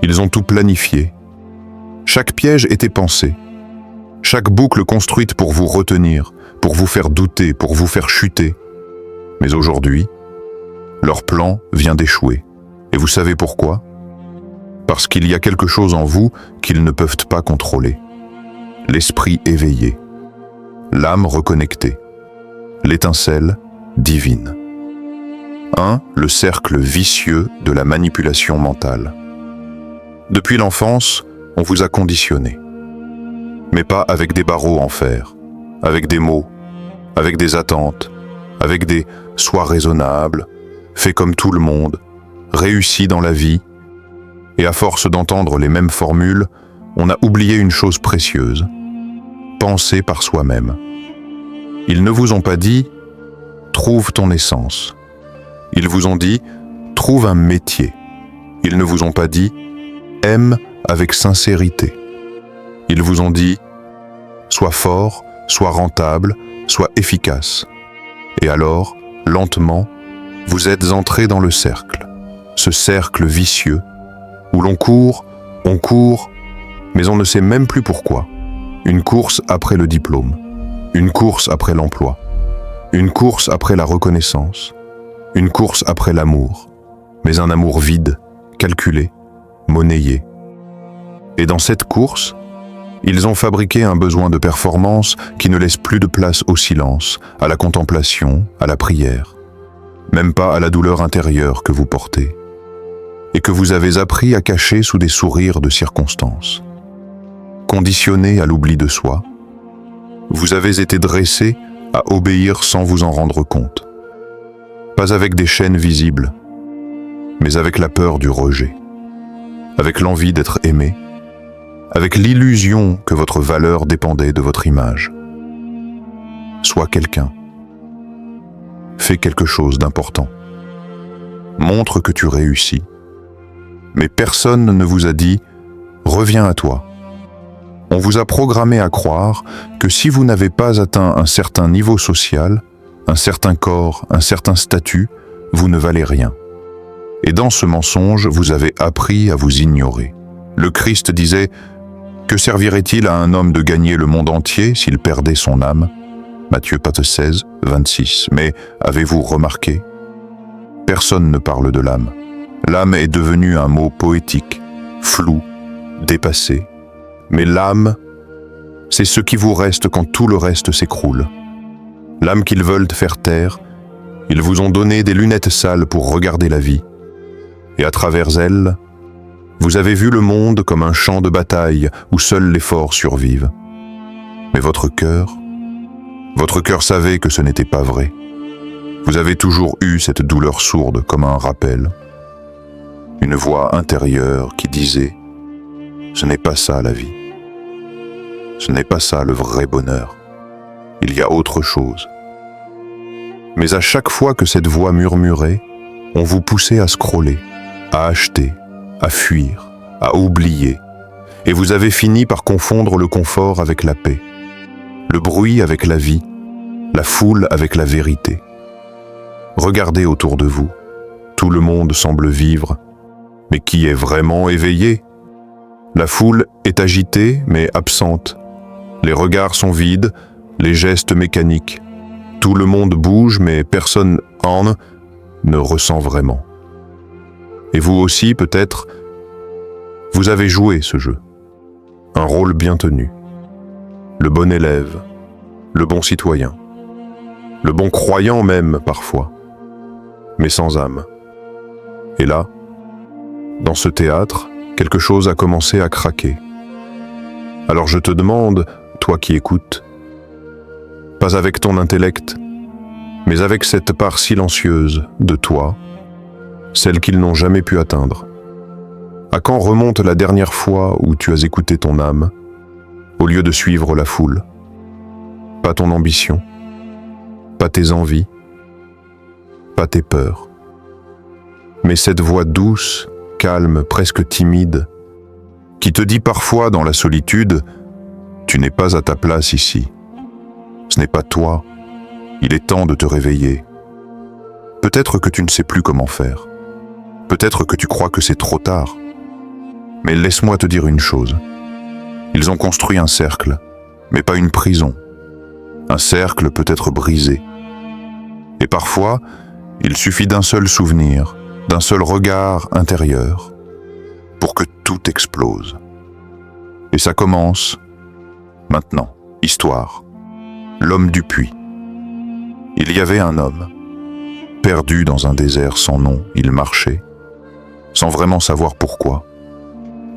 Ils ont tout planifié. Chaque piège était pensé. Chaque boucle construite pour vous retenir, pour vous faire douter, pour vous faire chuter. Mais aujourd'hui, leur plan vient d'échouer. Et vous savez pourquoi? Parce qu'il y a quelque chose en vous qu'ils ne peuvent pas contrôler. L'esprit éveillé, l'âme reconnectée, l'étincelle divine. 1. Le cercle vicieux de la manipulation mentale. Depuis l'enfance, on vous a conditionné. Mais pas avec des barreaux en fer, avec des mots, avec des attentes, avec des « sois raisonnable », fais comme tout le monde, réussis dans la vie. Et à force d'entendre les mêmes formules, on a oublié une chose précieuse, penser par soi-même. Ils ne vous ont pas dit « trouve ton essence ». Ils vous ont dit « trouve un métier ». Ils ne vous ont pas dit « aime avec sincérité ». Ils vous ont dit « sois fort, sois rentable, sois efficace ». Et alors, lentement, vous êtes entré dans le cercle, ce cercle vicieux, où l'on court, mais on ne sait même plus pourquoi. Une course après le diplôme, une course après l'emploi, une course après la reconnaissance, une course après l'amour, mais un amour vide, calculé, monnayé. Et dans cette course, ils ont fabriqué un besoin de performance qui ne laisse plus de place au silence, à la contemplation, à la prière, même pas à la douleur intérieure que vous portez, et que vous avez appris à cacher sous des sourires de circonstance. Conditionné à l'oubli de soi, vous avez été dressé à obéir sans vous en rendre compte. Pas avec des chaînes visibles, mais avec la peur du rejet, avec l'envie d'être aimé, avec l'illusion que votre valeur dépendait de votre image. Sois quelqu'un. Fais quelque chose d'important. Montre que tu réussis. Mais personne ne vous a dit « reviens à toi ». On vous a programmé à croire que si vous n'avez pas atteint un certain niveau social, un certain corps, un certain statut, vous ne valez rien. Et dans ce mensonge, vous avez appris à vous ignorer. Le Christ disait « Que servirait-il à un homme de gagner le monde entier s'il perdait son âme » Matthieu 16, 26. Mais avez-vous remarqué? Personne ne parle de l'âme. L'âme est devenue un mot poétique, flou, dépassé. Mais l'âme, c'est ce qui vous reste quand tout le reste s'écroule. L'âme qu'ils veulent faire taire, ils vous ont donné des lunettes sales pour regarder la vie. Et à travers elles, vous avez vu le monde comme un champ de bataille où seuls les forts survivent. Mais votre cœur savait que ce n'était pas vrai. Vous avez toujours eu cette douleur sourde comme un rappel. Une voix intérieure qui disait « Ce n'est pas ça la vie. Ce n'est pas ça le vrai bonheur. Il y a autre chose. » Mais à chaque fois que cette voix murmurait, on vous poussait à scroller, à acheter, à fuir, à oublier. Et vous avez fini par confondre le confort avec la paix, le bruit avec la vie, la foule avec la vérité. Regardez autour de vous. Tout le monde semble vivre. Mais qui est vraiment éveillé? La foule est agitée mais absente. Les regards sont vides, les gestes mécaniques. Tout le monde bouge mais personne ne ressent vraiment. Et vous aussi, peut-être, vous avez joué ce jeu. Un rôle bien tenu. Le bon élève, le bon citoyen, le bon croyant même parfois, mais sans âme. Et là, dans ce théâtre, quelque chose a commencé à craquer. Alors je te demande, toi qui écoutes, pas avec ton intellect, mais avec cette part silencieuse de toi, celle qu'ils n'ont jamais pu atteindre. À quand remonte la dernière fois où tu as écouté ton âme, au lieu de suivre la foule? Pas ton ambition, pas tes envies, pas tes peurs, mais cette voix douce, calme, presque timide, qui te dit parfois dans la solitude « Tu n'es pas à ta place ici. Ce n'est pas toi. Il est temps de te réveiller. » Peut-être que tu ne sais plus comment faire. Peut-être que tu crois que c'est trop tard. Mais laisse-moi te dire une chose. Ils ont construit un cercle, mais pas une prison. Un cercle peut être brisé. Et parfois, il suffit d'un seul souvenir, d'un seul regard intérieur, pour que tout explose. Et ça commence maintenant. Histoire. L'homme du puits. Il y avait un homme. Perdu dans un désert sans nom, il marchait, sans vraiment savoir pourquoi.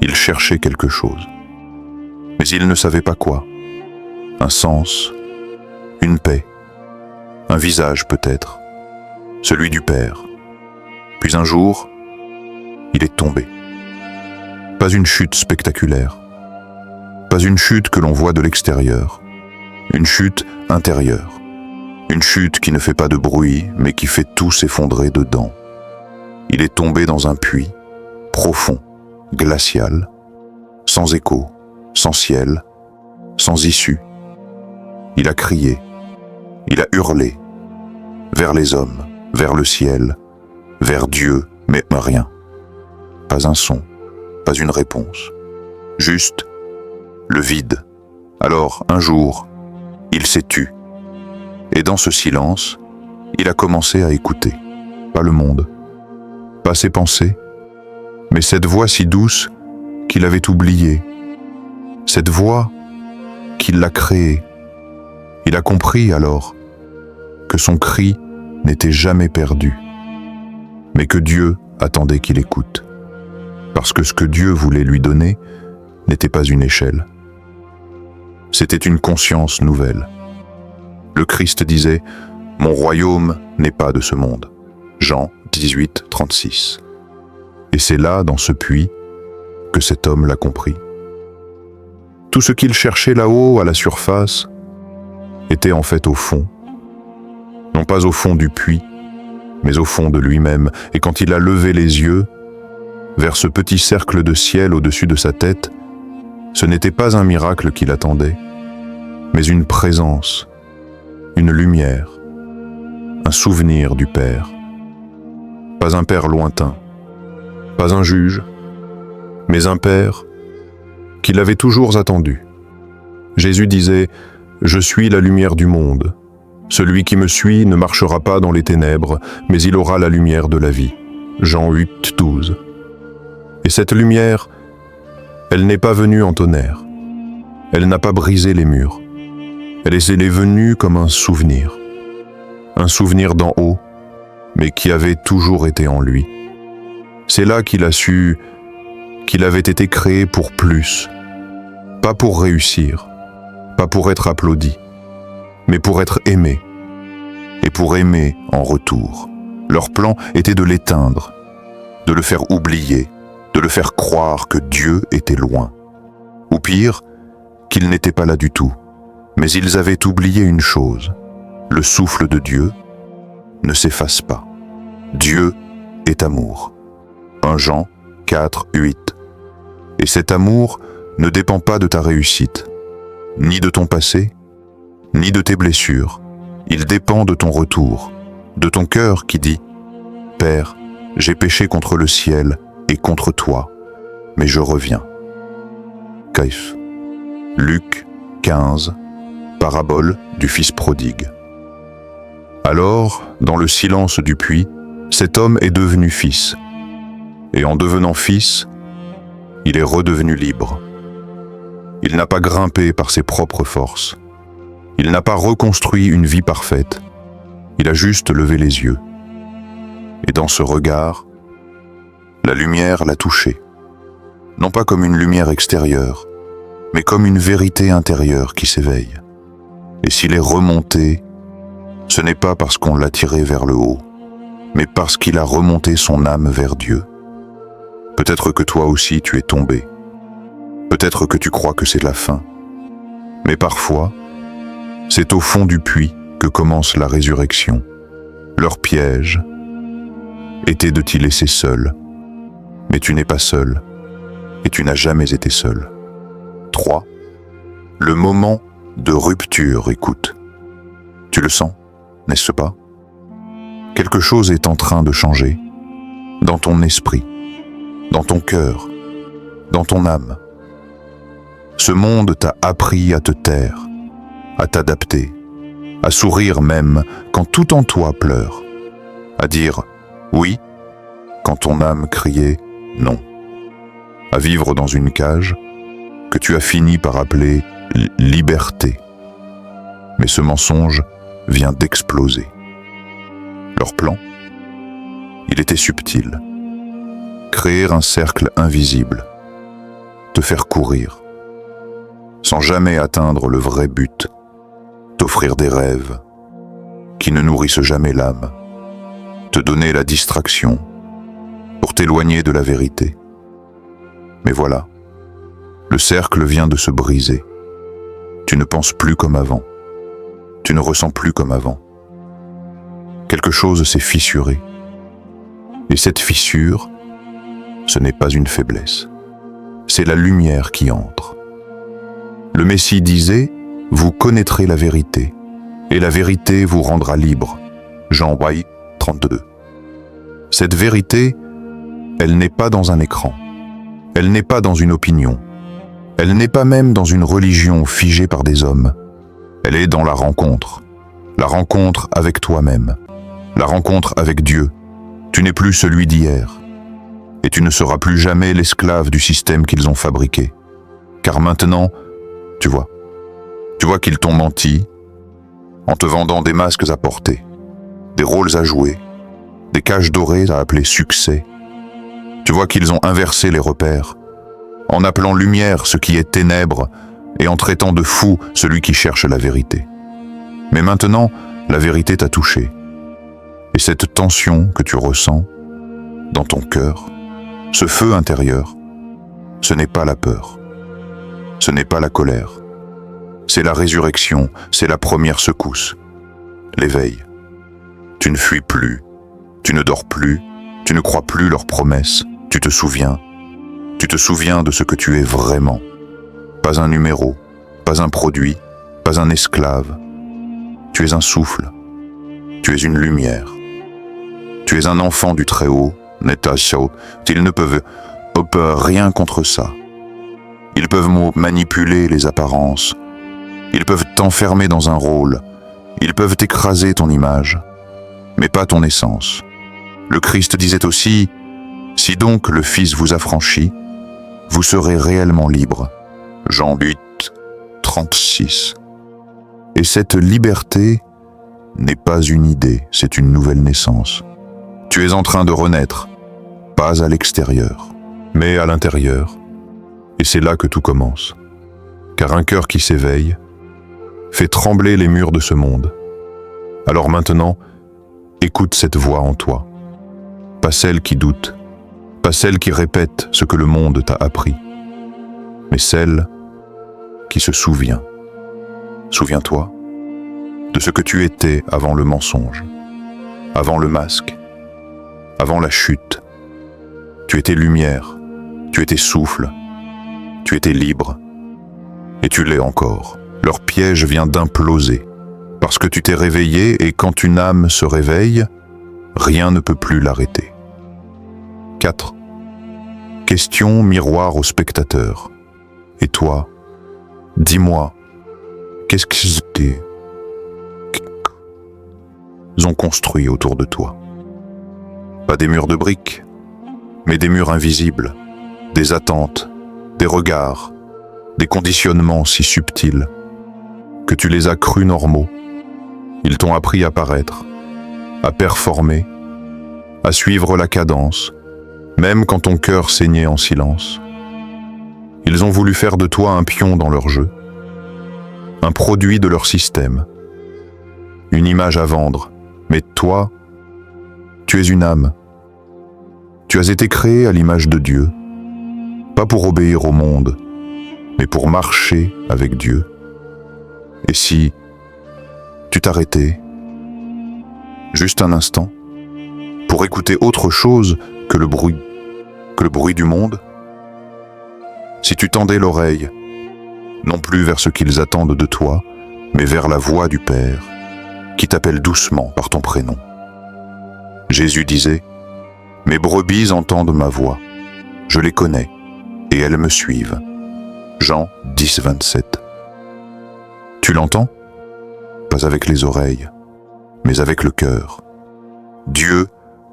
Il cherchait quelque chose. Mais il ne savait pas quoi. Un sens, une paix, un visage peut-être, celui du Père. Puis un jour, il est tombé. Pas une chute spectaculaire, pas une chute que l'on voit de l'extérieur, une chute intérieure, une chute qui ne fait pas de bruit, mais qui fait tout s'effondrer dedans. Il est tombé dans un puits, profond, glacial, sans écho, sans ciel, sans issue. Il a crié, il a hurlé, vers les hommes, vers le ciel, vers Dieu, mais rien. Pas un son, pas une réponse. Juste le vide. Alors, un jour, il s'est tu. Et dans ce silence, il a commencé à écouter. Pas le monde, pas ses pensées, mais cette voix si douce qu'il avait oubliée. Cette voix qui l'a créée. Il a compris alors que son cri n'était jamais perdu, mais que Dieu attendait qu'il écoute. Parce que ce que Dieu voulait lui donner n'était pas une échelle. C'était une conscience nouvelle. Le Christ disait « Mon royaume n'est pas de ce monde ». Jean 18, 36. Et c'est là, dans ce puits, que cet homme l'a compris. Tout ce qu'il cherchait là-haut, à la surface, était en fait au fond. Non pas au fond du puits, mais au fond de lui-même. Et quand il a levé les yeux vers ce petit cercle de ciel au-dessus de sa tête, ce n'était pas un miracle qui l'attendait, mais une présence, une lumière, un souvenir du Père. Pas un Père lointain, pas un juge, mais un Père qui l'avait toujours attendu. Jésus disait « Je suis la lumière du monde. Celui qui me suit ne marchera pas dans les ténèbres, mais il aura la lumière de la vie. » Jean 8, 12. Et cette lumière, elle n'est pas venue en tonnerre. Elle n'a pas brisé les murs. Elle est venue comme un souvenir d'en haut, mais qui avait toujours été en lui. C'est là qu'il a su qu'il avait été créé pour plus, pas pour réussir, pas pour être applaudi, mais pour être aimé, et pour aimer en retour. Leur plan était de l'éteindre, de le faire oublier, de le faire croire que Dieu était loin, ou pire, qu'il n'était pas là du tout. Mais ils avaient oublié une chose, le souffle de Dieu ne s'efface pas. Dieu est amour. 1 Jean 4, 8. Et cet amour ne dépend pas de ta réussite, ni de ton passé, ni de tes blessures. Il dépend de ton retour, de ton cœur qui dit « Père, j'ai péché contre le ciel et contre toi, mais je reviens. » Caïphe. Luc 15, parabole du fils prodigue. Alors, dans le silence du puits, cet homme est devenu fils. Et en devenant fils, il est redevenu libre. Il n'a pas grimpé par ses propres forces. Il n'a pas reconstruit une vie parfaite. Il a juste levé les yeux. Et dans ce regard, la lumière l'a touché. Non pas comme une lumière extérieure, mais comme une vérité intérieure qui s'éveille. Et s'il est remonté, ce n'est pas parce qu'on l'a tiré vers le haut, mais parce qu'il a remonté son âme vers Dieu. Peut-être que toi aussi tu es tombé. Peut-être que tu crois que c'est la fin. Mais parfois, c'est au fond du puits que commence la résurrection. Leur piège était de t'y laisser seul. Mais tu n'es pas seul, et tu n'as jamais été seul. 3. Le moment de rupture, écoute. Tu le sens, n'est-ce pas? Quelque chose est en train de changer, dans ton esprit, dans ton cœur, dans ton âme. Ce monde t'a appris à te taire, à t'adapter, à sourire même quand tout en toi pleure, à dire oui quand ton âme criait non, à vivre dans une cage que tu as fini par appeler liberté. Mais ce mensonge vient d'exploser. Leur plan, il était subtil. Créer un cercle invisible, te faire courir, sans jamais atteindre le vrai but, t'offrir des rêves qui ne nourrissent jamais l'âme, te donner la distraction pour t'éloigner de la vérité. Mais voilà, le cercle vient de se briser. Tu ne penses plus comme avant. Tu ne ressens plus comme avant. Quelque chose s'est fissuré. Et cette fissure, ce n'est pas une faiblesse. C'est la lumière qui entre. Le Messie disait, « Vous connaîtrez la vérité, et la vérité vous rendra libre. » Jean 32. Cette vérité, elle n'est pas dans un écran. Elle n'est pas dans une opinion. Elle n'est pas même dans une religion figée par des hommes. Elle est dans la rencontre avec toi-même, la rencontre avec Dieu. Tu n'es plus celui d'hier, et tu ne seras plus jamais l'esclave du système qu'ils ont fabriqué. Car maintenant, tu vois qu'ils t'ont menti en te vendant des masques à porter, des rôles à jouer, des cages dorées à appeler succès. Tu vois qu'ils ont inversé les repères, en appelant lumière ce qui est ténèbres et en traitant de fou celui qui cherche la vérité. Mais maintenant, la vérité t'a touché. Et cette tension que tu ressens dans ton cœur, ce feu intérieur, ce n'est pas la peur, ce n'est pas la colère, c'est la résurrection, c'est la première secousse, l'éveil. Tu ne fuis plus, tu ne dors plus, tu ne crois plus leurs promesses, tu te souviens de ce que tu es vraiment. Pas un numéro, pas un produit, pas un esclave. Tu es un souffle, tu es une lumière. Tu es un enfant du Très-Haut, ils ne peuvent rien contre ça. Ils peuvent manipuler les apparences. Ils peuvent t'enfermer dans un rôle. Ils peuvent écraser ton image, mais pas ton essence. Le Christ disait aussi, « Si donc le Fils vous affranchit, vous serez réellement libre. » Jean 8, 36. Et cette liberté n'est pas une idée, c'est une nouvelle naissance. Tu es en train de renaître, pas à l'extérieur, mais à l'intérieur. Et c'est là que tout commence. Car un cœur qui s'éveille fait trembler les murs de ce monde. Alors maintenant, écoute cette voix en toi. Pas celle qui doute, pas celle qui répète ce que le monde t'a appris, mais celle qui se souvient. Souviens-toi de ce que tu étais avant le mensonge, avant le masque, avant la chute. Tu étais lumière, tu étais souffle, tu étais libre, et tu l'es encore. Leur piège vient d'imploser, parce que tu t'es réveillé, et quand une âme se réveille, rien ne peut plus l'arrêter. 4. Question miroir au spectateur. Et toi, dis-moi, qu'est-ce qu'ils ont construit autour de toi? Pas des murs de briques, mais des murs invisibles, des attentes, des regards, des conditionnements si subtils que tu les as crus normaux. Ils t'ont appris à paraître, à performer, à suivre la cadence, même quand ton cœur saignait en silence. Ils ont voulu faire de toi un pion dans leur jeu, un produit de leur système, une image à vendre, mais toi, tu es une âme. Tu as été créé à l'image de Dieu, pas pour obéir au monde, mais pour marcher avec Dieu. Et si tu t'arrêtais, juste un instant, pour écouter autre chose que le bruit du monde, si tu tendais l'oreille, non plus vers ce qu'ils attendent de toi, mais vers la voix du Père, qui t'appelle doucement par ton prénom. Jésus disait, « Mes brebis entendent ma voix, je les connais, et elles me suivent. Jean 10, 27. Tu l'entends? Pas avec les oreilles, mais avec le cœur. Dieu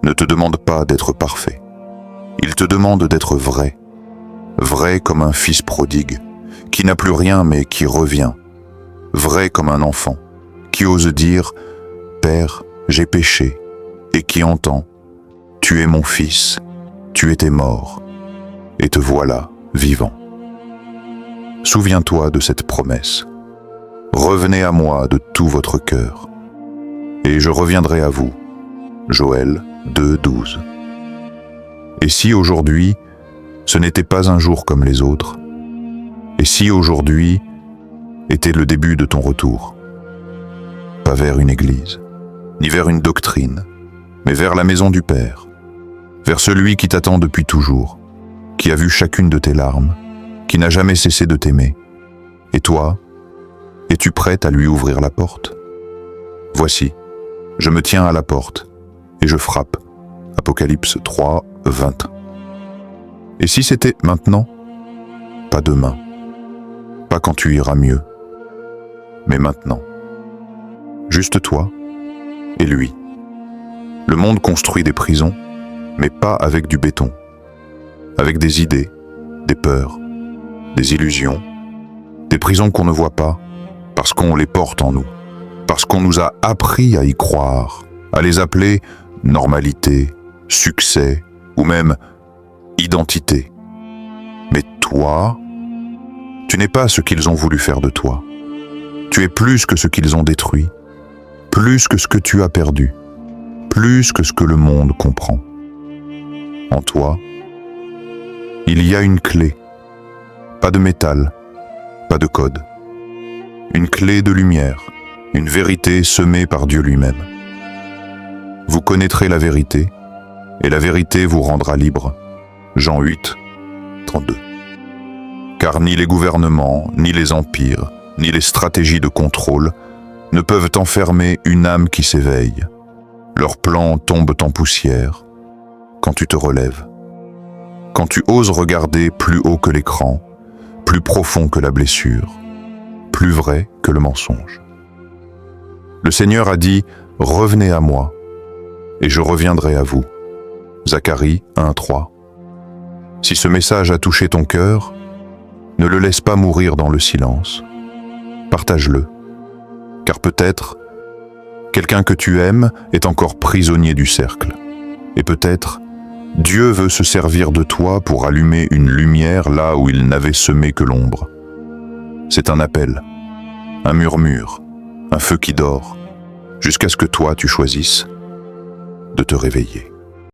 ne te demande pas d'être parfait. Il te demande d'être vrai. Vrai comme un fils prodigue, qui n'a plus rien mais qui revient. Vrai comme un enfant, qui ose dire « Père, j'ai péché » et qui entend « Tu es mon fils, tu étais mort, et te voilà vivant. » Souviens-toi de cette promesse. Revenez à moi de tout votre cœur, et je reviendrai à vous. Joël 2, 12. Et si aujourd'hui, ce n'était pas un jour comme les autres? Et si aujourd'hui était le début de ton retour? Pas vers une église, ni vers une doctrine, mais vers la maison du Père, vers celui qui t'attend depuis toujours, qui a vu chacune de tes larmes, qui n'a jamais cessé de t'aimer. Et toi, es-tu prête à lui ouvrir la porte? Voici, je me tiens à la porte, et je frappe. Apocalypse 3, 20. Et si c'était maintenant? Pas demain, pas quand tu iras mieux, mais maintenant. Juste toi et lui. Le monde construit des prisons, mais pas avec du béton. Avec des idées, des peurs, des illusions, des prisons qu'on ne voit pas, parce qu'on les porte en nous, parce qu'on nous a appris à y croire, à les appeler normalité, succès ou même identité. Mais toi, tu n'es pas ce qu'ils ont voulu faire de toi. Tu es plus que ce qu'ils ont détruit, plus que ce que tu as perdu, plus que ce que le monde comprend. En toi, il y a une clé, pas de métal, pas de code. Une clé de lumière, une vérité semée par Dieu lui-même. Vous connaîtrez la vérité, et la vérité vous rendra libre. Jean 8, 32. Car ni les gouvernements, ni les empires, ni les stratégies de contrôle ne peuvent enfermer une âme qui s'éveille. Leurs plans tombent en poussière quand tu te relèves. Quand tu oses regarder plus haut que l'écran, plus profond que la blessure, plus vrai que le mensonge. Le Seigneur a dit « Revenez à moi, et je reviendrai à vous ». Zacharie 1, 3. Si ce message a touché ton cœur, ne le laisse pas mourir dans le silence. Partage-le, car peut-être quelqu'un que tu aimes est encore prisonnier du cercle. Et peut-être Dieu veut se servir de toi pour allumer une lumière là où il n'avait semé que l'ombre. C'est un appel, un murmure, un feu qui dort, jusqu'à ce que toi tu choisisses de te réveiller.